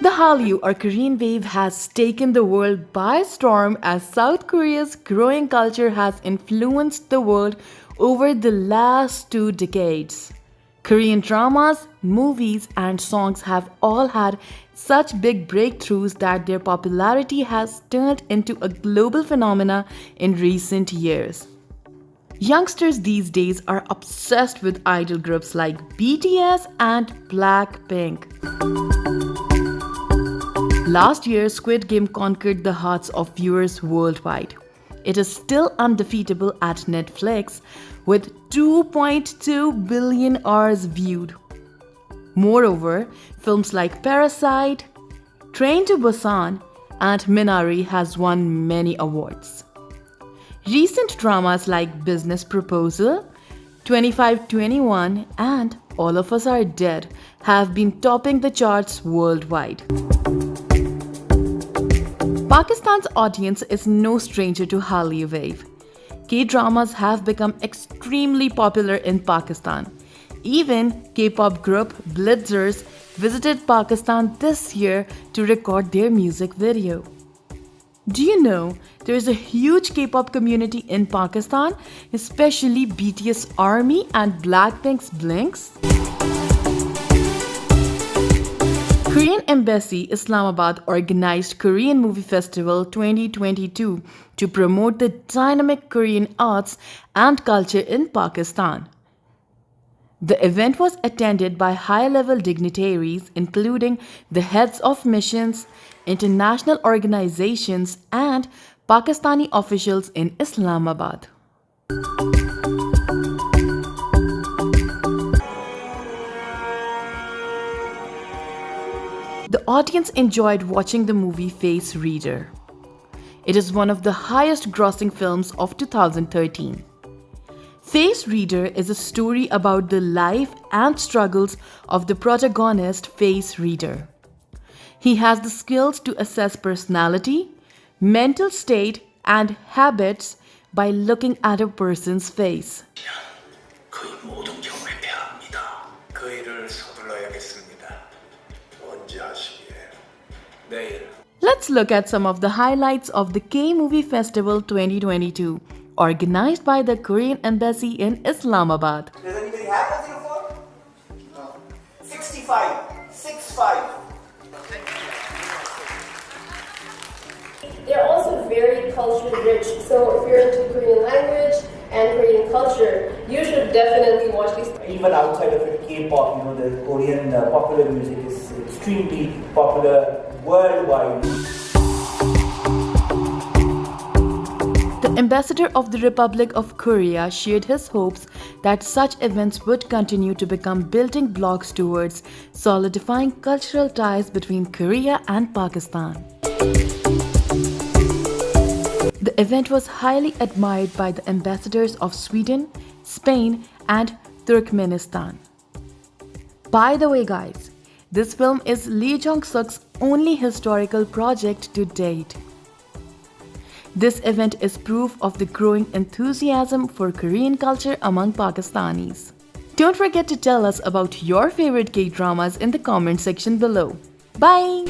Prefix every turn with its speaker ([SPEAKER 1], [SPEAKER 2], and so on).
[SPEAKER 1] The Hallyu or Korean wave has taken the world by storm as South Korea's growing culture has influenced the world over the last 2 decades. Korean dramas, movies, and songs have all had such big breakthroughs that their popularity has turned into a global phenomena in recent years. Youngsters these days are obsessed with idol groups like BTS and Blackpink. Last year, Squid Game conquered the hearts of viewers worldwide. It is still undefeatable at Netflix with 2.2 billion hours viewed. Moreover, films like Parasite, Train to Busan, and Minari has won many awards. Recent dramas like Business Proposal, 2521, and All of Us Are Dead have been topping the charts worldwide. Pakistan's audience is no stranger to Hallyu Wave. K-dramas have become extremely popular in Pakistan. Even K-pop group Blitzers visited Pakistan this year to record their music video. Do you know there is a huge K-pop community in Pakistan, especially BTS ARMY and Blackpink's Blinks? Korean Embassy Islamabad organized Korean Movie Festival 2022 to promote the dynamic Korean arts and culture in Pakistan. The event was attended by high-level dignitaries including the heads of missions, international organizations, and Pakistani officials in Islamabad. The audience enjoyed watching the movie Face Reader. It is one of the highest grossing films of 2013. Face Reader is a story about the life and struggles of the protagonist Face Reader. He has the skills to assess personality, mental state, and habits by looking at a person's face.
[SPEAKER 2] 거의 모든 경우에 패합니다. 그 일을 서둘러야겠습니다. 언제 하시기에? 내일.
[SPEAKER 1] Let's look at some of the highlights of the K-Movie Festival 2022, organized by the Korean Embassy in Islamabad.
[SPEAKER 3] Does anybody have a 04? No. 65. 65.
[SPEAKER 4] They're also very culture rich, so if you're into Korean language and Korean culture, you should definitely watch these.
[SPEAKER 3] Even outside of it, K-pop, the Korean popular music is extremely popular worldwide.
[SPEAKER 1] The ambassador of the Republic of Korea shared his hopes that such events would continue to become building blocks towards solidifying cultural ties between Korea and Pakistan. The event was highly admired by the ambassadors of Sweden, Spain, and Turkmenistan. By the way, guys, this film is Lee Jong-suk's only historical project to date. This event is proof of the growing enthusiasm for Korean culture among Pakistanis. Don't forget to tell us about your favorite K-dramas in the comment section below. Bye!